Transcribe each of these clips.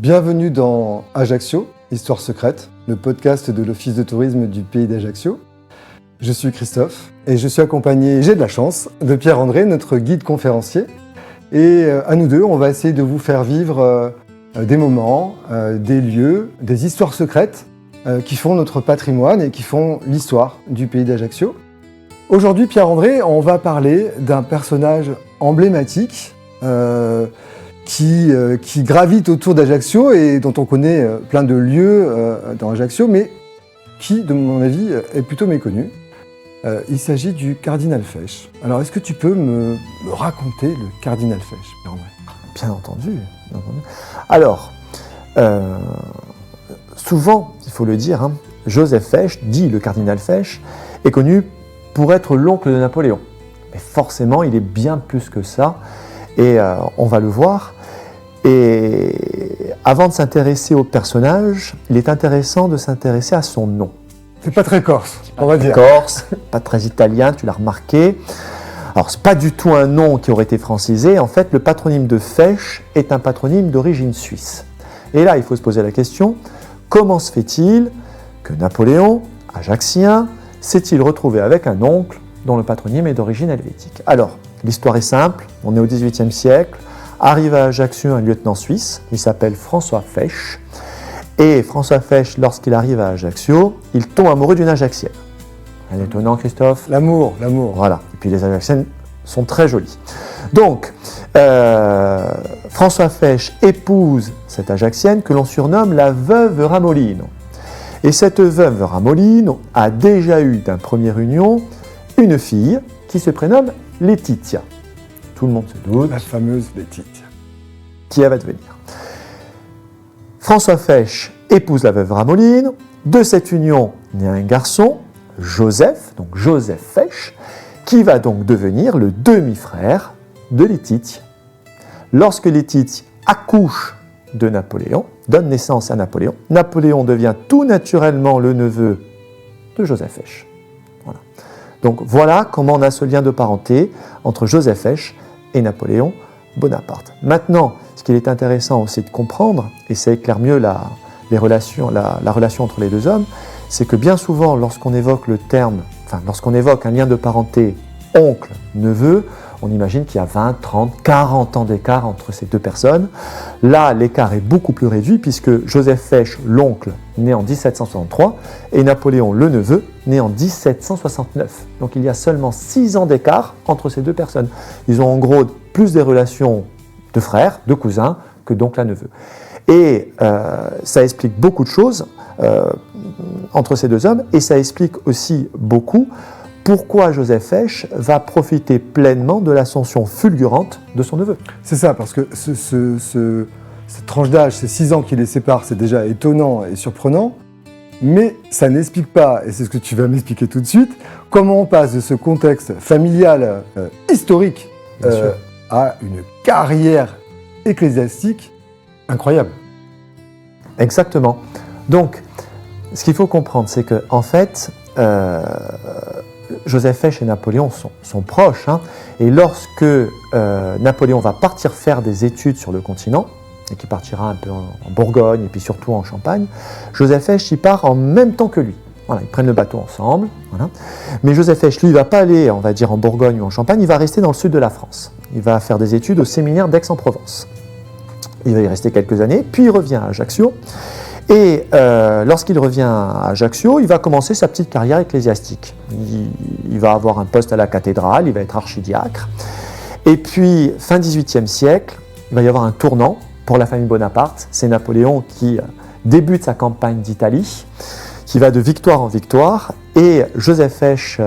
Bienvenue dans Ajaccio, Histoire secrète, le podcast de l'Office de tourisme du pays d'Ajaccio. Je suis Christophe et je suis accompagné, j'ai de la chance, de Pierre-André, notre guide conférencier. Et à nous deux, on va essayer de vous faire vivre des moments, des lieux, des histoires secrètes qui font notre patrimoine et qui font l'histoire du pays d'Ajaccio. Aujourd'hui, Pierre-André, on va parler d'un personnage emblématique qui gravite autour d'Ajaccio et dont on connaît plein de lieux dans Ajaccio, mais qui, de mon avis, est plutôt méconnu. Il s'agit du cardinal Fesch. Alors, est-ce que tu peux me raconter le cardinal Fesch, Pierre-André ? Bien entendu. Alors, souvent, il faut le dire, Joseph Fesch, dit le cardinal Fesch, est connu pour être l'oncle de Napoléon. Mais forcément, il est bien plus que ça, et on va le voir. Et avant de s'intéresser au personnage, il est intéressant de s'intéresser à son nom. C'est pas très corse, on va dire. Corse, pas très italien, tu l'as remarqué. Alors, c'est pas du tout un nom qui aurait été francisé. En fait, le patronyme de Fesch est un patronyme d'origine suisse. Et là, il faut se poser la question, comment se fait-il que Napoléon, ajaccien, s'est-il retrouvé avec un oncle dont le patronyme est d'origine helvétique ? Alors, l'histoire est simple, on est au XVIIIe siècle, arrive à Ajaccio un lieutenant suisse, il s'appelle François Fesch, et François Fesch, lorsqu'il arrive à Ajaccio, il tombe amoureux d'une Ajaccienne. Un étonnant, Christophe ? L'amour. Voilà, et puis les Ajacciennes sont très jolies. Donc, François Fesch épouse cette Ajaccienne que l'on surnomme la veuve Ramolino. Et cette veuve Ramolino a déjà eu d'un première union une fille qui se prénomme Laetitia. Tout le monde se doute. La fameuse Laetitia. Qui elle va devenir. François Fesch épouse la veuve Ramolino. De cette union naît un garçon, Joseph, donc Joseph Fesch, qui va donc devenir le demi-frère de Laetitia. Lorsque Laetitia accouche de Napoléon, donne naissance à Napoléon, Napoléon devient tout naturellement le neveu de Joseph Fesch. Voilà. Donc voilà comment on a ce lien de parenté entre Joseph Fesch et Napoléon Bonaparte. Maintenant, ce qu'il est intéressant aussi de comprendre, et ça éclaire mieux la relation entre les deux hommes, c'est que bien souvent, lorsqu'on évoque lorsqu'on évoque un lien de parenté oncle-neveu, on imagine qu'il y a 20, 30, 40 ans d'écart entre ces deux personnes. Là, l'écart est beaucoup plus réduit puisque Joseph Fesch, l'oncle, né en 1763, et Napoléon, le neveu, né en 1769. Donc il y a seulement 6 ans d'écart entre ces deux personnes. Ils ont en gros plus des relations de frères, de cousins, que d'oncle à neveu. Et ça explique beaucoup de choses entre ces deux hommes, et ça explique aussi beaucoup pourquoi Joseph Fesch va profiter pleinement de l'ascension fulgurante de son neveu. C'est ça, parce que cette tranche d'âge, ces 6 ans qui les séparent, c'est déjà étonnant et surprenant, mais ça n'explique pas, et c'est ce que tu vas m'expliquer tout de suite, comment on passe de ce contexte familial historique à une carrière ecclésiastique incroyable. Exactement. Donc, ce qu'il faut comprendre, c'est que en fait, Joseph Fesch et Napoléon sont proches, et lorsque Napoléon va partir faire des études sur le continent, et qui partira un peu en Bourgogne et puis surtout en Champagne, Joseph Fesch y part en même temps que lui. Voilà, ils prennent le bateau ensemble. Voilà. Mais Joseph Fesch, lui, ne va pas aller, on va dire, en Bourgogne ou en Champagne, il va rester dans le sud de la France. Il va faire des études au séminaire d'Aix-en-Provence. Il va y rester quelques années, puis il revient à Ajaccio. Et lorsqu'il revient à Ajaccio, il va commencer sa petite carrière ecclésiastique. Il va avoir un poste à la cathédrale, il va être archidiacre. Et puis, fin XVIIIe siècle, il va y avoir un tournant pour la famille Bonaparte. C'est Napoléon qui débute sa campagne d'Italie, qui va de victoire en victoire, et Joseph Fesch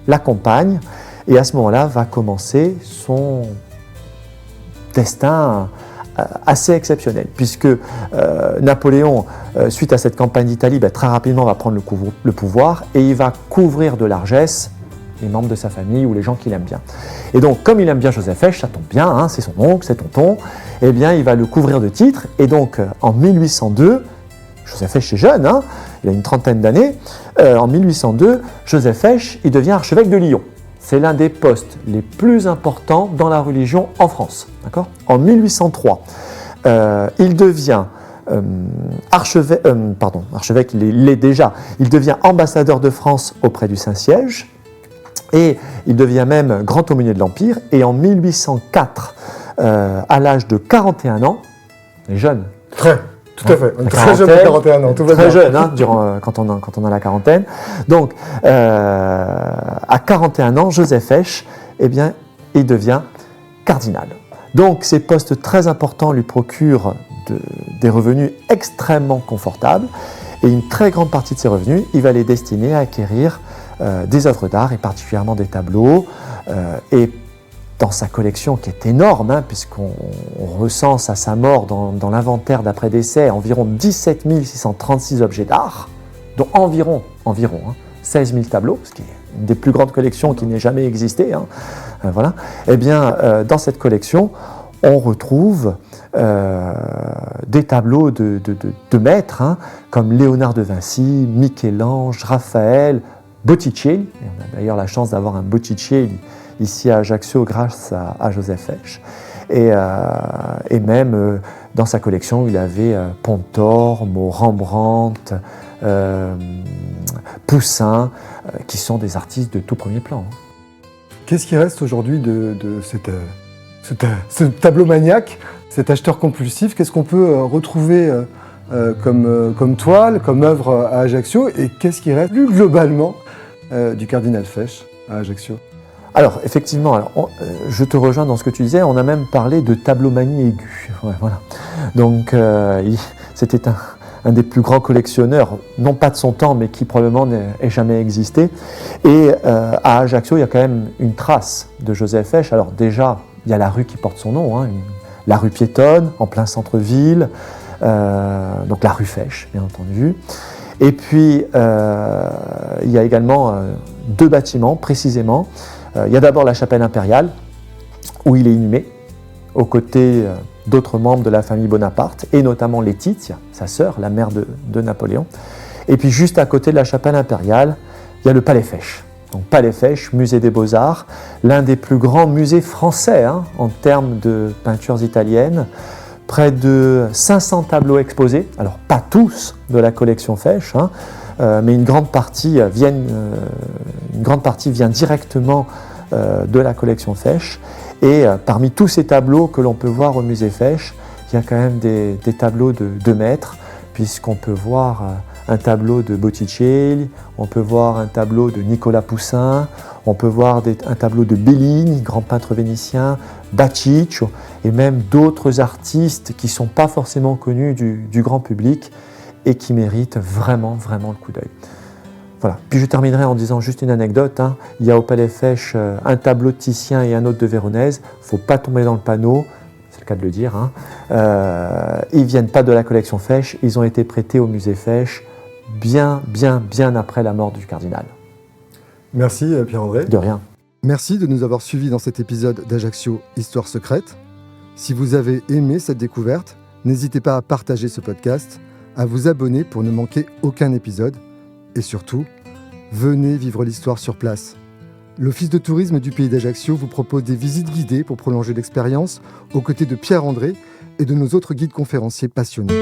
l'accompagne. Et à ce moment-là, va commencer son destin assez exceptionnel, puisque Napoléon, suite à cette campagne d'Italie, très rapidement va prendre le pouvoir et il va couvrir de largesse les membres de sa famille ou les gens qu'il aime bien. Et donc, comme il aime bien Joseph Fesch, ça tombe bien, c'est son oncle, c'est tonton, eh bien, il va le couvrir de titres. Et donc, en 1802, Joseph Fesch est jeune, il a une trentaine d'années, en 1802, Joseph Fesch, il devient archevêque de Lyon. C'est l'un des postes les plus importants dans la religion en France. D'accord ? En 1803, il devient archevêque, il l'est déjà, il devient ambassadeur de France auprès du Saint-Siège, et il devient même grand aumônier de l'Empire, et en 1804, à l'âge de 41 ans, il est jeune. Tout à fait. Très jeune, 41 ans, tout va bien. Très jeune, hein, quand on a la quarantaine. Donc, à 41 ans, Joseph Fesch, eh bien, il devient cardinal. Donc, ces postes très importants lui procurent des revenus extrêmement confortables, et une très grande partie de ces revenus, il va les destiner à acquérir des œuvres d'art, et particulièrement des tableaux, et dans sa collection qui est énorme, hein, puisqu'on recense à sa mort dans l'inventaire d'après-décès environ 17 636 objets d'art, dont environ 16 000 tableaux, ce qui est une des plus grandes collections qui n'ait jamais existé. Hein, voilà. Eh bien, dans cette collection, on retrouve des tableaux de maîtres, hein, comme Léonard de Vinci, Michel-Ange, Raphaël, Botticelli. Et on a d'ailleurs la chance d'avoir un Botticelli ici à Ajaccio grâce à Joseph Fesch. Et même dans sa collection, il avait Pontormo, Rembrandt, Poussin, qui sont des artistes de tout premier plan. Qu'est-ce qui reste aujourd'hui de ce tableau maniaque, cet acheteur compulsif? Qu'est-ce qu'on peut retrouver comme toile, comme œuvre à Ajaccio? Et qu'est-ce qui reste plus globalement du cardinal Fesch à Ajaccio? Alors, effectivement, je te rejoins dans ce que tu disais, on a même parlé de tablomanie aiguë. Ouais, voilà. Donc, c'était un des plus grands collectionneurs, non pas de son temps, mais qui probablement n'ait jamais existé. Et à Ajaccio, il y a quand même une trace de Joseph Fesch. Alors déjà, il y a la rue qui porte son nom, hein, la rue piétonne, en plein centre-ville, donc la rue Fesch, bien entendu. Et puis, il y a également deux bâtiments, précisément. Il y a d'abord la chapelle impériale, où il est inhumé, aux côtés d'autres membres de la famille Bonaparte, et notamment Laetitia, sa sœur, la mère de Napoléon. Et puis juste à côté de la chapelle impériale, il y a le Palais Fesch. Donc Palais Fesch, musée des Beaux-Arts, l'un des plus grands musées français, hein, en termes de peintures italiennes. Près de 500 tableaux exposés, alors pas tous de la collection Fesch, hein, mais une grande partie vient directement de la collection Fesch. Et parmi tous ces tableaux que l'on peut voir au musée Fesch, il y a quand même des tableaux de maîtres, puisqu'on peut voir un tableau de Botticelli, on peut voir un tableau de Nicolas Poussin, on peut voir un tableau de Bellini, grand peintre vénitien, Baciccio, et même d'autres artistes qui ne sont pas forcément connus du grand public et qui méritent vraiment, vraiment le coup d'œil. Voilà. Puis je terminerai en disant juste une anecdote. Hein. Il y a au Palais Fesch un tableau de Titien et un autre de Véronèse. Il ne faut pas tomber dans le panneau, c'est le cas de le dire. Hein. Ils ne viennent pas de la collection Fesch, ils ont été prêtés au musée Fesch bien après la mort du cardinal. Merci Pierre-André. De rien. Merci de nous avoir suivis dans cet épisode d'Ajaccio Histoire secrète. Si vous avez aimé cette découverte, n'hésitez pas à partager ce podcast, à vous abonner pour ne manquer aucun épisode. Et surtout, venez vivre l'histoire sur place. L'Office de tourisme du pays d'Ajaccio vous propose des visites guidées pour prolonger l'expérience aux côtés de Pierre-André et de nos autres guides conférenciers passionnés.